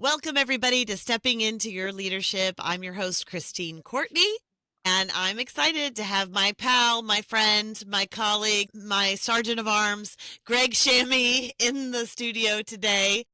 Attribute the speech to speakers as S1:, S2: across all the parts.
S1: Welcome, everybody, to Stepping Into Your Leadership. I'm your host, Christine Courtney, and I'm excited to have my pal, my friend, my colleague, my sergeant of arms, Greg Shamie, in the studio today.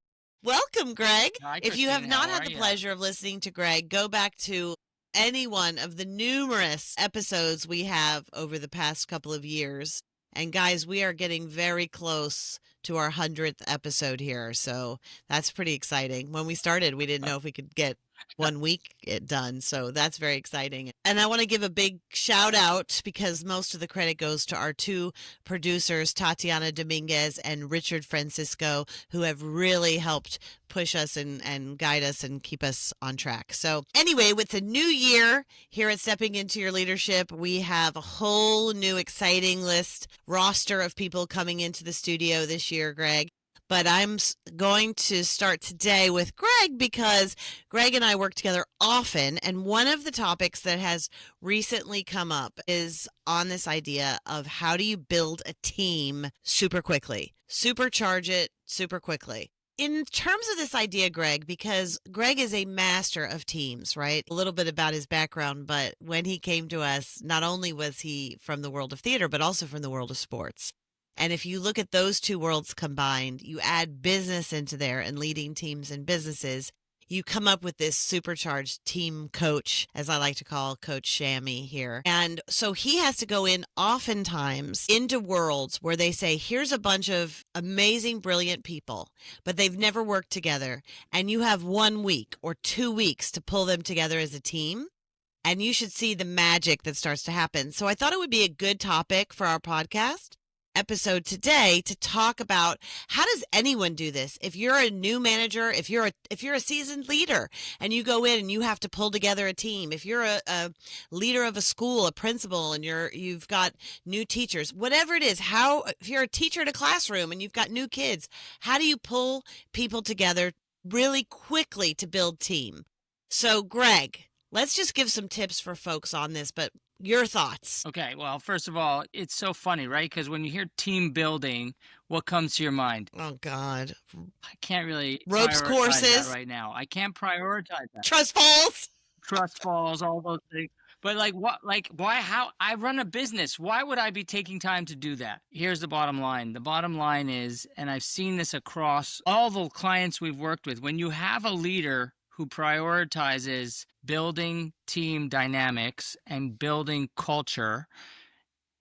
S1: Welcome, Greg.
S2: Hi,
S1: If you have
S2: Christine.
S1: not
S2: How
S1: had
S2: are
S1: the
S2: you?
S1: pleasure of listening to Greg, go back to any one of the numerous episodes we have over the past couple of years. And guys, we are getting very close to our 100th episode here. So that's pretty exciting. When we started, we didn't know if we could get 1 week it done. So that's very exciting. And I want to give a big shout out because most of the credit goes to our two producers, Tatiana Dominguez and Richard Francisco, who have really helped push us and guide us and keep us on track. So anyway, with the new year here at Stepping Into Your Leadership, we have a whole new exciting roster of people coming into the studio this year, Greg. But I'm going to start today with Greg because Greg and I work together often. And one of the topics that has recently come up is on this idea of how do you build a team super quickly, supercharge it super quickly. In terms of this idea, Greg, because Greg is a master of teams, right? A little bit about his background, but when he came to us, not only was he from the world of theater, but also from the world of sports. And if you look at those two worlds combined, you add business into there and leading teams and businesses, you come up with this supercharged team coach, as I like to call Coach Shamie here. And so he has to go in oftentimes into worlds where they say, here's a bunch of amazing, brilliant people, but they've never worked together. And you have 1 week or 2 weeks to pull them together as a team. And you should see the magic that starts to happen. So I thought it would be a good topic for our podcast episode today to talk about how does anyone do this. If you're a new manager, if you're a seasoned leader and you go in and you have to pull together a team, if you're a leader of a school, a principal, and you've got new teachers, whatever it is, if you're a teacher in a classroom and you've got new kids, how do you pull people together really quickly to build team? So Greg, let's just give some tips for folks on this, but your thoughts.
S2: Okay, well, first of all, it's so funny, right? Because when you hear team building, what comes to your mind?
S1: Oh, God.
S2: I can't really
S1: Ropes
S2: prioritize
S1: courses.
S2: that right now. I can't prioritize that.
S1: Trust falls.
S2: Trust falls, all those things. But why, how? I run a business. Why would I be taking time to do that? Here's the bottom line. The bottom line is, and I've seen this across all the clients we've worked with, when you have a leader who prioritizes building team dynamics and building culture,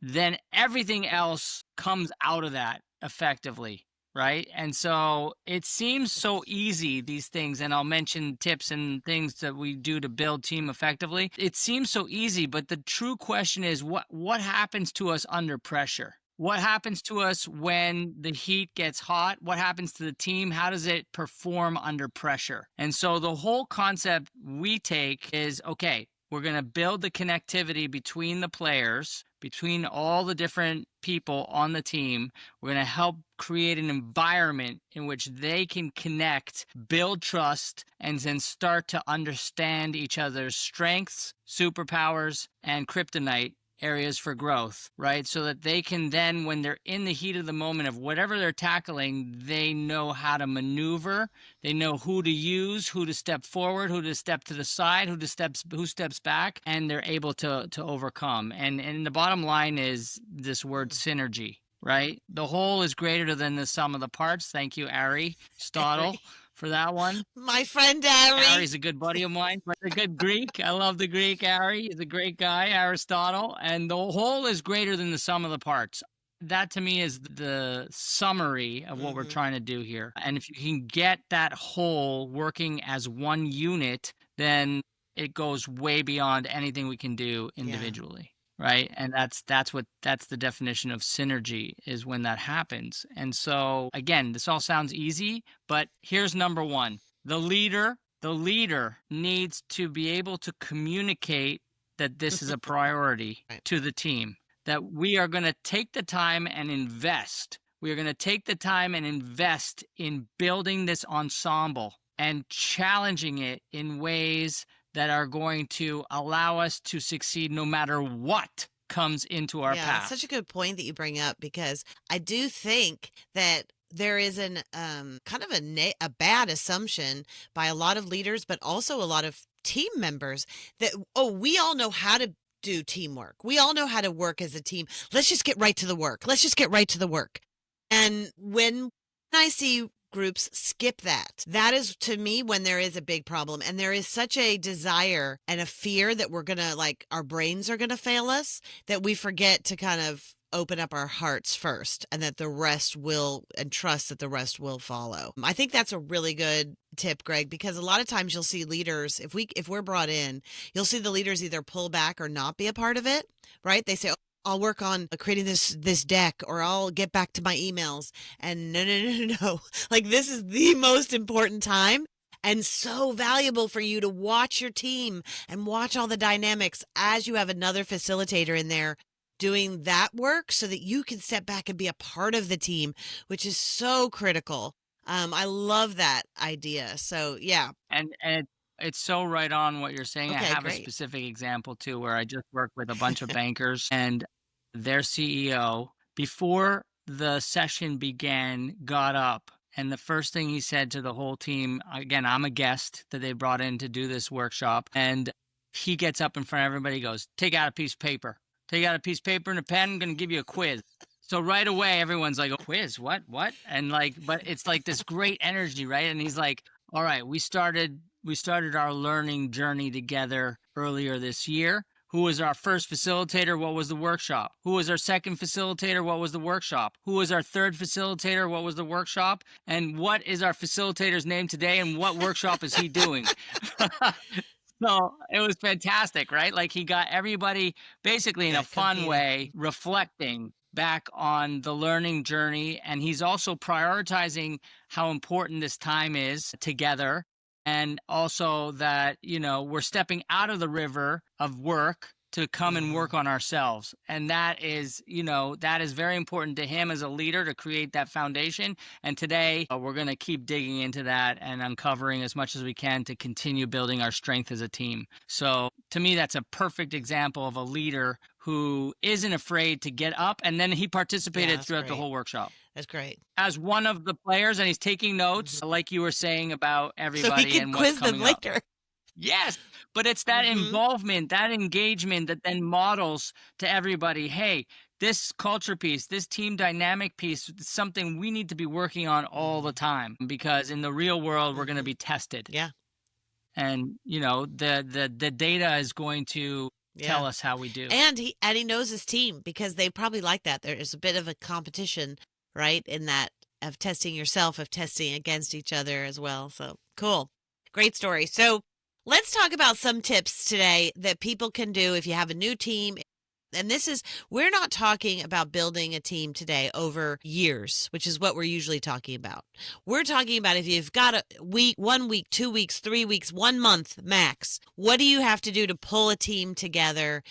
S2: then everything else comes out of that effectively, right? And so it seems so easy, these things, and I'll mention tips and things that we do to build team effectively. It seems so easy, but the true question is what happens to us under pressure? What happens to us when the heat gets hot? What happens to the team? How does it perform under pressure? And so the whole concept we take is, okay, we're going to build the connectivity between the players, between all the different people on the team. We're going to help create an environment in which they can connect, build trust, and then start to understand each other's strengths, superpowers, and kryptonite areas for growth, right? So that they can then, when they're in the heat of the moment of whatever they're tackling, they know how to maneuver. They know who to use, who to step forward, who to step to the side, who steps back, and they're able to overcome. And the bottom line is this word synergy, right? The whole is greater than the sum of the parts. Thank you, Aristotle. For that one.
S1: My friend Ari.
S2: Ari's a good buddy of mine. A good Greek. I love the Greek Ari. He's a great guy, Aristotle. And the whole is greater than the sum of the parts. That to me is the summary of what we're trying to do here. And if you can get that whole working as one unit, then it goes way beyond anything we can do individually. Right. And that's the definition of synergy, is when that happens. And so, again, this all sounds easy, but here's number one. The leader needs to be able to communicate that this is a priority to the team, that we are going to take the time and invest. We are going to take the time and invest in building this ensemble and challenging it in ways that are going to allow us to succeed no matter what comes into our path.
S1: Such a good point that you bring up, because I do think that there is an kind of a bad assumption by a lot of leaders, but also a lot of team members that, oh, we all know how to do teamwork. We all know how to work as a team. Let's just get right to the work. Let's just get right to the work. And when I see groups skip that, that is to me when there is a big problem. And there is such a desire and a fear that we're going to, like, our brains are going to fail us, that we forget to kind of open up our hearts first, and that the rest will, and trust that the rest will follow. I think that's a really good tip, Greg, because a lot of times you'll see leaders, if we're brought in, you'll see the leaders either pull back or not be a part of it, right? They say, oh, I'll work on creating this deck, or I'll get back to my emails. And no. Like, this is the most important time, and so valuable for you to watch your team and watch all the dynamics as you have another facilitator in there doing that work, so that you can step back and be a part of the team, which is so critical. I love that idea. So yeah.
S2: And it's so right on what you're saying. I
S1: Okay,
S2: have a
S1: great.
S2: specific example too, where I just worked with a bunch of bankers, and their CEO, before the session began, got up, and the first thing he said to the whole team, again, I'm a guest that they brought in to do this workshop, and he gets up in front of everybody, goes, take out a piece of paper. Take out a piece of paper and a pen. I'm going to give you a quiz. So right away, everyone's like, a quiz? What? And like, but it's like this great energy, right? And he's like, all right, we started our learning journey together earlier this year. Who was our first facilitator? What was the workshop? Who was our second facilitator? What was the workshop? Who was our third facilitator? What was the workshop? And what is our facilitator's name today? And what workshop is he doing? So it was fantastic, right? Like, he got everybody basically in a fun way reflecting back on the learning journey. And he's also prioritizing how important this time is together. And also that, we're stepping out of the river of work to come and work on ourselves. And that is very important to him as a leader, to create that foundation. And today we're going to keep digging into that and uncovering as much as we can to continue building our strength as a team. So to me, that's a perfect example of a leader who isn't afraid to get up. And then he participated throughout the whole workshop.
S1: That's great.
S2: As one of the players, and he's taking notes, like you were saying about everybody,
S1: so he can
S2: and
S1: quiz
S2: what's coming
S1: them later.
S2: Up. Yes, but it's that involvement, that engagement that then models to everybody, hey, this culture piece, this team dynamic piece is something we need to be working on all the time, because in the real world, we're going to be tested.
S1: Yeah.
S2: And, the data is going to tell us how we do.
S1: And he knows his team, because they probably like that. There's a bit of a competition, right, in that, of testing yourself, of testing against each other as well. So cool. Great story. So let's talk about some tips today that people can do if you have a new team. And we're not talking about building a team today over years, which is what we're usually talking about. We're talking about if you've got a week, 1 week, 2 weeks, 3 weeks, 1 month max, what do you have to do to pull a team together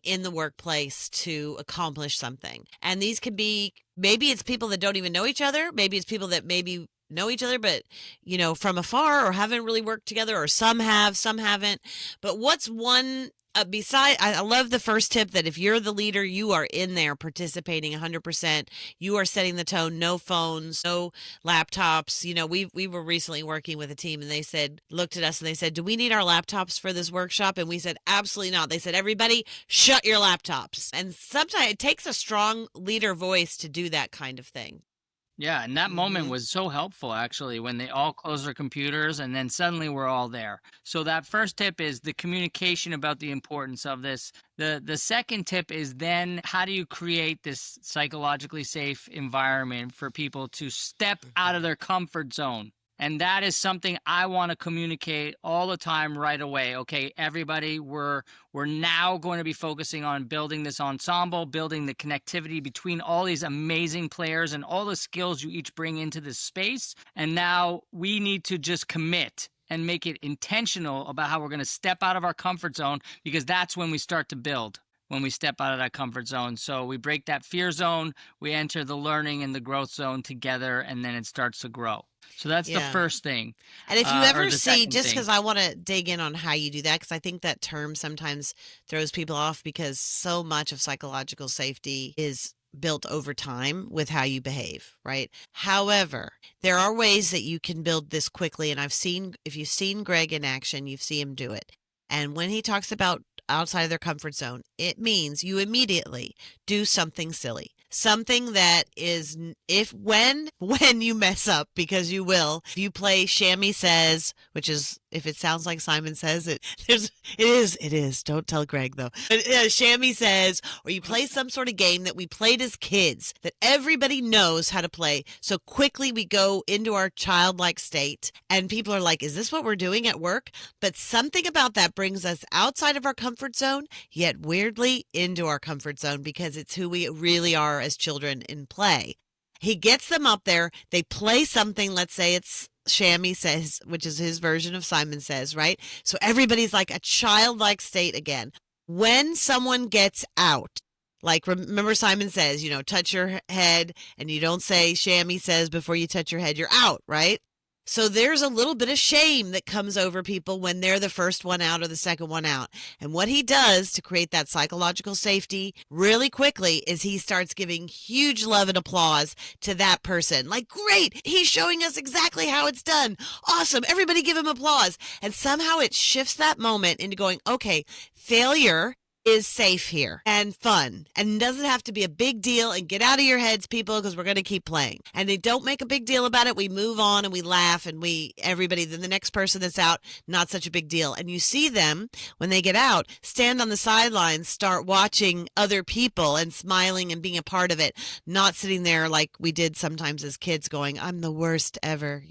S1: in the workplace to accomplish something? And these could be, maybe it's people that don't even know each other. Maybe it's people that maybe know each other, but, from afar, or haven't really worked together, or some have, some haven't. But what's one, I love the first tip, that if you're the leader, you are in there participating 100%. You are setting the tone. No phones, no laptops. We were recently working with a team, and they looked at us and they said, do we need our laptops for this workshop? And we said, absolutely not. They said, everybody shut your laptops. And sometimes it takes a strong leader voice to do that kind of thing.
S2: Yeah, and that moment was so helpful, actually, when they all close their computers and then suddenly we're all there. So that first tip is the communication about the importance of this. The second tip is then, how do you create this psychologically safe environment for people to step out of their comfort zone? And that is something I want to communicate all the time right away. Okay, everybody, we're now going to be focusing on building this ensemble, building the connectivity between all these amazing players and all the skills you each bring into this space. And now we need to just commit and make it intentional about how we're going to step out of our comfort zone, because that's when we start to build. When we step out of that comfort zone. So we break that fear zone, we enter the learning and the growth zone together, and then it starts to grow. So that's the first thing.
S1: And if you ever see, just because I want to dig in on how you do that, because I think that term sometimes throws people off, because so much of psychological safety is built over time with how you behave, right? However, there are ways that you can build this quickly. And if you've seen Greg in action, you've seen him do it. And when he talks about outside of their comfort zone, it means you immediately do something silly. Something that is when you mess up, because you will. If you play Shamie Says, which is, if it sounds like Simon Says, it is. Don't tell Greg though. But, Shamie Says, or you play some sort of game that we played as kids that everybody knows how to play. So quickly we go into our childlike state, and people are like, "Is this what we're doing at work?" But something about that brings us outside of our comfort zone, yet weirdly into our comfort zone, because it's who we really are as children in play. He gets them up there. They play something. Let's say it's Shamie Says, which is his version of Simon Says, right? So everybody's like a childlike state again. When someone gets out, like remember Simon Says, touch your head, and you don't say Shamie Says before you touch your head, you're out, right? So there's a little bit of shame that comes over people when they're the first one out or the second one out. And what he does to create that psychological safety really quickly is he starts giving huge love and applause to that person. Like, great, he's showing us exactly how it's done. Awesome, everybody give him applause. And somehow it shifts that moment into going, okay, failure is safe here and fun and doesn't have to be a big deal, and get out of your heads, people, because we're going to keep playing. And they don't make a big deal about it. We move on and we laugh, and everybody, then the next person that's out, not such a big deal. And you see them when they get out, stand on the sidelines, start watching other people and smiling and being a part of it, not sitting there like we did sometimes as kids going, "I'm the worst ever,"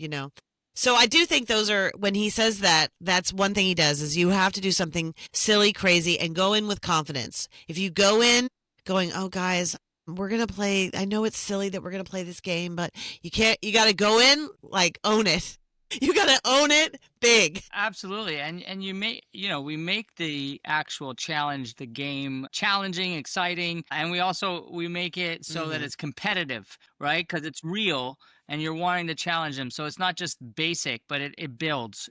S1: So I do think those are, when he says that, that's one thing he does, is you have to do something silly, crazy, and go in with confidence. If you go in going, "Oh, guys, we're going to play, I know it's silly that we're going to play this game, but you got to go in, like, own it. You got to own it big."
S2: Absolutely. And we make the actual challenge, the game, challenging, exciting, and we make it so that it's competitive, right? Because it's real and you're wanting to challenge them. So it's not just basic, but it builds.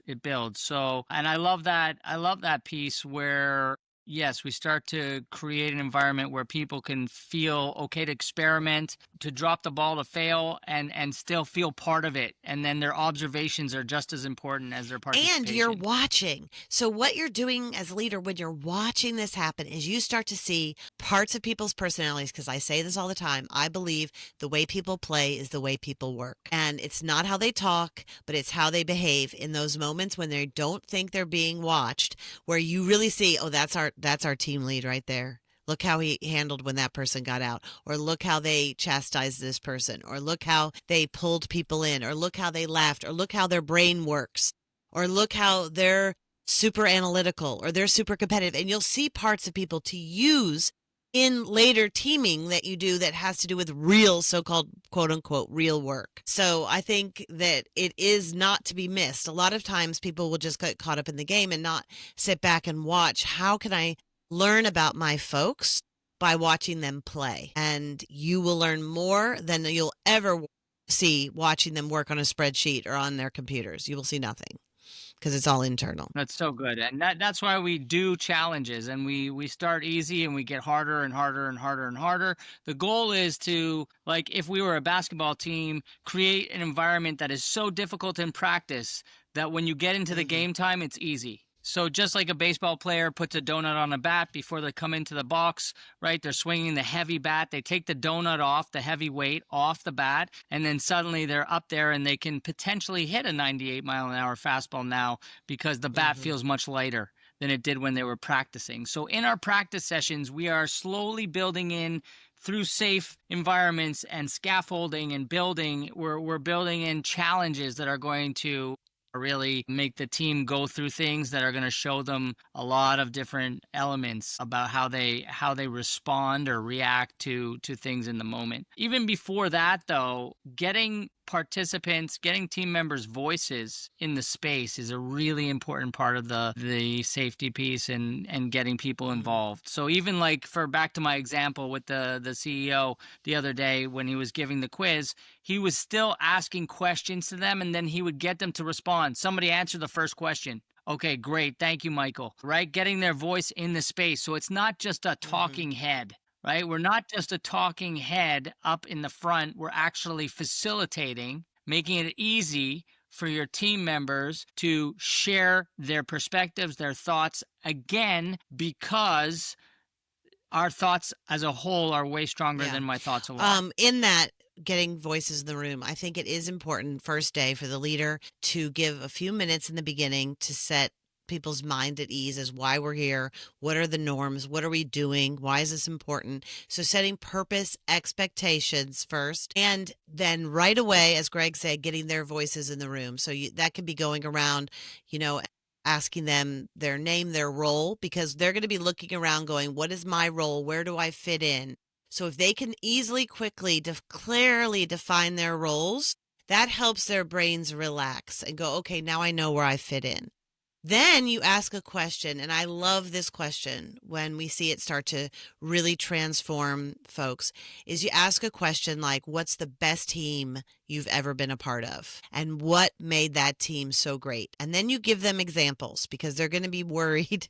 S2: So, and I love that piece where, yes, we start to create an environment where people can feel okay to experiment, to drop the ball, to fail, and still feel part of it. And then their observations are just as important as their participation.
S1: And you're watching. So what you're doing as leader when you're watching this happen is you start to see parts of people's personalities, because I say this all the time. I believe the way people play is the way people work. And it's not how they talk, but it's how they behave in those moments when they don't think they're being watched, where you really see, oh, that's our team lead right there. Look how he handled when that person got out, or look how they chastised this person, or look how they pulled people in, or look how they laughed, or look how their brain works, or look how they're super analytical, or they're super competitive. And you'll see parts of people to use in later teaming that you do that has to do with real, so-called quote unquote real work. So I think that it is not to be missed. A lot of times people will just get caught up in the game and not sit back and watch, how can I learn about my folks by watching them play? And you will learn more than you'll ever see watching them work on a spreadsheet or on their computers. You will see nothing, because it's all internal.
S2: That's so good. And that's why we do challenges, and we start easy and we get harder and harder and harder and harder. The goal is to, like, if we were a basketball team, create an environment that is so difficult in practice that when you get into the game time, it's easy. So just like a baseball player puts a donut on a bat before they come into the box, right? They're swinging the heavy bat. They take the donut off, the heavy weight off the bat, and then suddenly they're up there and they can potentially hit a 98-mile-an-hour fastball now because the bat feels much lighter than it did when they were practicing. So in our practice sessions, we are slowly building in, through safe environments and scaffolding and building, we're building in challenges that are going to really make the team go through things that are going to show them a lot of different elements about how they respond or react to things in the moment. Even before that, though, getting participants, getting team members' voices in the space is a really important part of the safety piece and getting people involved. So even like back to my example with the CEO the other day when he was giving the quiz, he was still asking questions to them, and then he would get them to respond. Somebody answer the first question. Okay, great. Thank you, Michael. Right? Getting their voice in the space. So it's not just a talking head. right? We're not just a talking head up in the front. We're actually facilitating, making it easy for your team members to share their perspectives, their thoughts, again, because our thoughts as a whole are way stronger
S1: Yeah.
S2: than my thoughts alone.
S1: In that, getting voices in the room, I think it is important first day for the leader to give a few minutes in the beginning to set people's mind at ease as why we're here, what are the norms, what are we doing, why is this important. So setting purpose, expectations first, and then right away, as Greg said, getting their voices in the room. So that could be going around, you know, asking them their name, their role, because they're going to be looking around going, what is my role, where do I fit in? So if they can easily, quickly, clearly define their roles, that helps their brains relax and go, okay, now I know where I fit in. Then you ask a question, and I love this question when we see it start to really transform folks, is you ask a question like, what's the best team you've ever been a part of? And what made that team so great? And then you give them examples because they're going to be worried.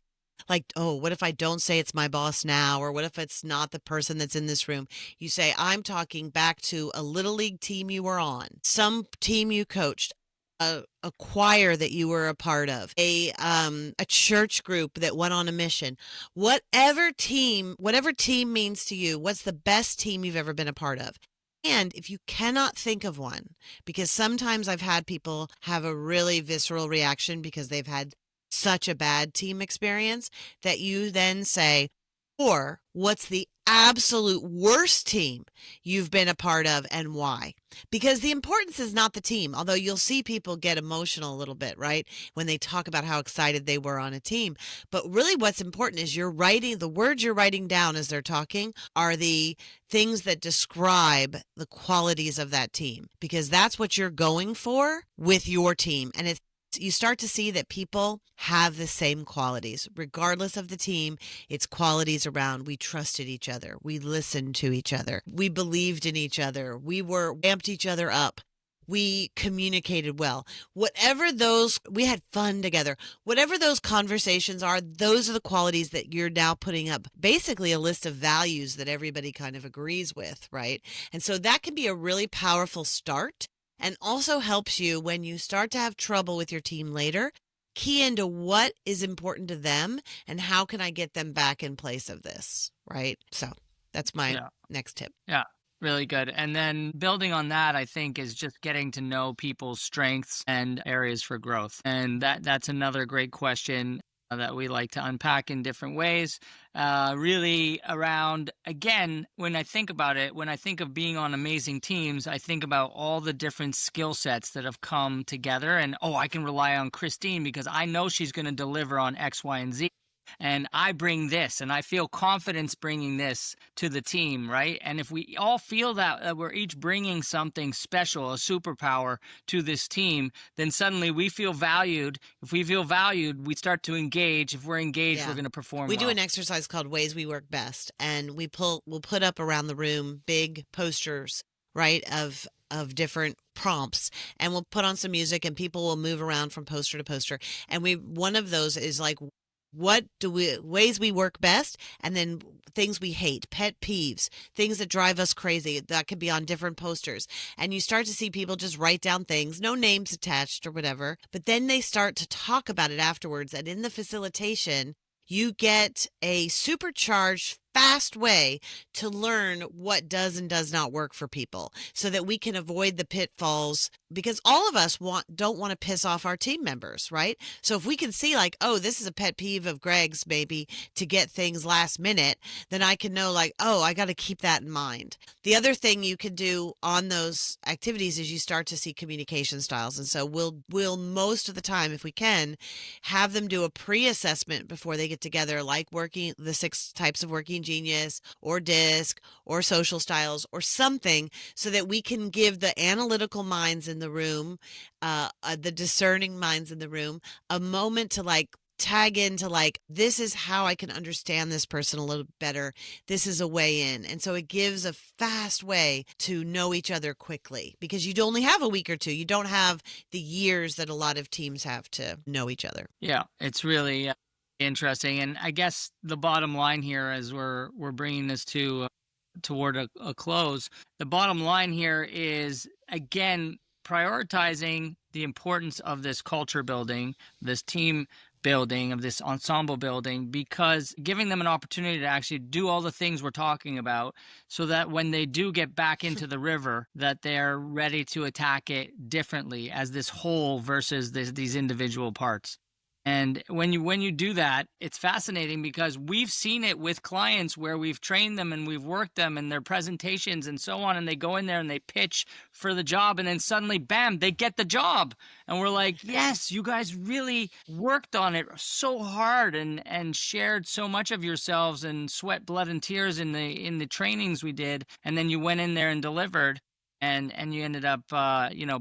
S1: Like, oh, what if I don't say it's my boss now? Or what if it's not the person that's in this room? You say, I'm talking back to a little league team you were on, some team you coached, a choir that you were a part of, a church group that went on a mission. Whatever team means to you, what's the best team you've ever been a part of? And if you cannot think of one, because sometimes I've had people have a really visceral reaction because they've had such a bad team experience, that you then say, or what's the absolute worst team you've been a part of and why? Because the importance is not the team, although you'll see people get emotional a little bit, right? When they talk about how excited they were on a team. But really what's important is the words you're writing down as they're talking are the things that describe the qualities of that team, because that's what you're going for with your team. And you start to see that people have the same qualities, regardless of the team. It's qualities around, we trusted each other, we listened to each other, we believed in each other, we amped each other up, we communicated well. We had fun together. Whatever those conversations are, those are the qualities that you're now putting up, basically a list of values that everybody kind of agrees with, right? And so that can be a really powerful start. And also helps you when you start to have trouble with your team later, key into what is important to them and how can I get them back in place of this, right? So that's my next tip.
S2: Yeah, really good. And then building on that, I think, is just getting to know people's strengths and areas for growth. And that's another great question that we like to unpack in different ways. Really around, again, when I think about it, when I think of being on amazing teams, I think about all the different skill sets that have come together. And, I can rely on Christine because I know she's going to deliver on X, Y, and Z. And I bring this, and I feel confidence bringing this to the team, right? And if we all feel that we're each bringing something special, a superpower to this team, then suddenly we feel valued. If we feel valued, we start to engage. If we're engaged, we're going to perform
S1: We
S2: well.
S1: do an exercise called Ways We Work Best, and we'll put up around the room big posters, right, of different prompts, and we'll put on some music and people will move around from poster to poster. And one of those is like, ways we work best, and then things we hate, pet peeves, things that drive us crazy. That could be on different posters. And you start to see people just write down things, no names attached or whatever, but then they start to talk about it afterwards. And in the facilitation, you get a supercharged, fast way to learn what does and does not work for people so that we can avoid the pitfalls, because all of us don't want to piss off our team members, right? So if we can see like, oh, this is a pet peeve of Greg's maybe to get things last minute, then I can know like, oh, I got to keep that in mind. The other thing you can do on those activities is you start to see communication styles. And so we'll most of the time, if we can, have them do a pre-assessment before they get together, like the 6 types of working genius or DISC or social styles or something, so that we can give the analytical minds in the room, the discerning minds in the room, a moment to like tag into like, this is how I can understand this person a little better. This is a way in. And so it gives a fast way to know each other quickly, because you only have a week or two. You don't have the years that a lot of teams have to know each other.
S2: Yeah, it's really interesting. And I guess the bottom line here, as we're bringing this to toward a close, the bottom line here is, again, prioritizing the importance of this culture building, this team building, of this ensemble building, because giving them an opportunity to actually do all the things we're talking about, so that when they do get back into the river, that they're ready to attack it differently as this whole versus these individual parts. And when you do that, it's fascinating, because we've seen it with clients where we've trained them and we've worked them and their presentations and so on, and they go in there and they pitch for the job, and then suddenly, bam, they get the job. And we're like, yes, you guys really worked on it so hard and shared so much of yourselves and sweat, blood, and tears in the trainings we did, and then you went in there and delivered. And you ended up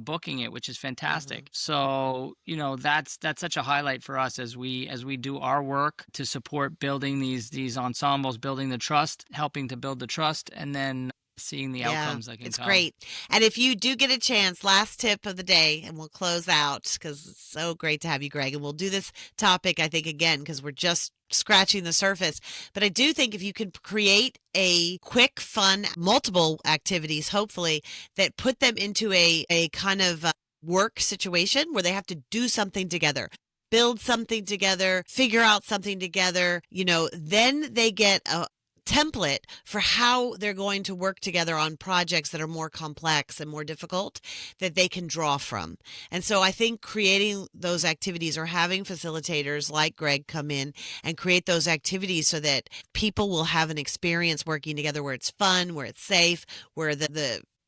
S2: booking it, which is fantastic. So that's such a highlight for us as we do our work to support building these ensembles, building the trust, helping to build the trust, and then seeing the outcomes that can
S1: it's
S2: come.
S1: great. And if you do get a chance, last tip of the day, and we'll close out, because it's so great to have you, Greg. And we'll do this topic, I think, again, because we're just scratching the surface. But I do think if you can create a quick, fun, multiple activities, hopefully, that put them into a kind of work situation where they have to do something together, build something together, figure out something together, then they get a template for how they're going to work together on projects that are more complex and more difficult that they can draw from. And so I think creating those activities, or having facilitators like Greg come in and create those activities, so that people will have an experience working together where it's fun, where it's safe, where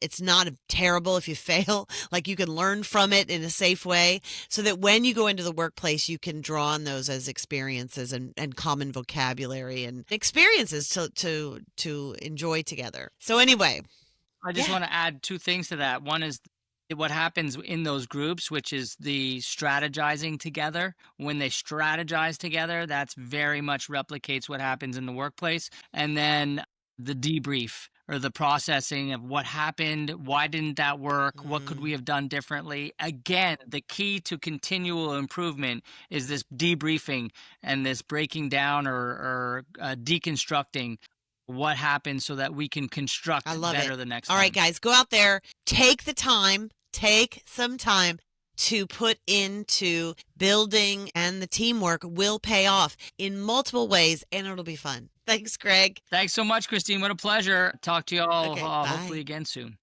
S1: it's not terrible if you fail, like you can learn from it in a safe way, so that when you go into the workplace, you can draw on those as experiences and common vocabulary and experiences to enjoy together. So anyway.
S2: I just want to add two things to that. One is what happens in those groups, which is the strategizing together. When they strategize together, that's very much replicates what happens in the workplace. And then the debrief, or the processing of what happened, why didn't that work, what could we have done differently. Again, the key to continual improvement is this debriefing and this breaking down or deconstructing what happened, so that we can construct better the next time.
S1: All right, guys, go out there, take some time to put into building, and the teamwork will pay off in multiple ways, and it'll be fun. Thanks, Greg.
S2: Thanks so much, Christine. What a pleasure. Talk to you all
S1: Okay,
S2: hopefully again soon.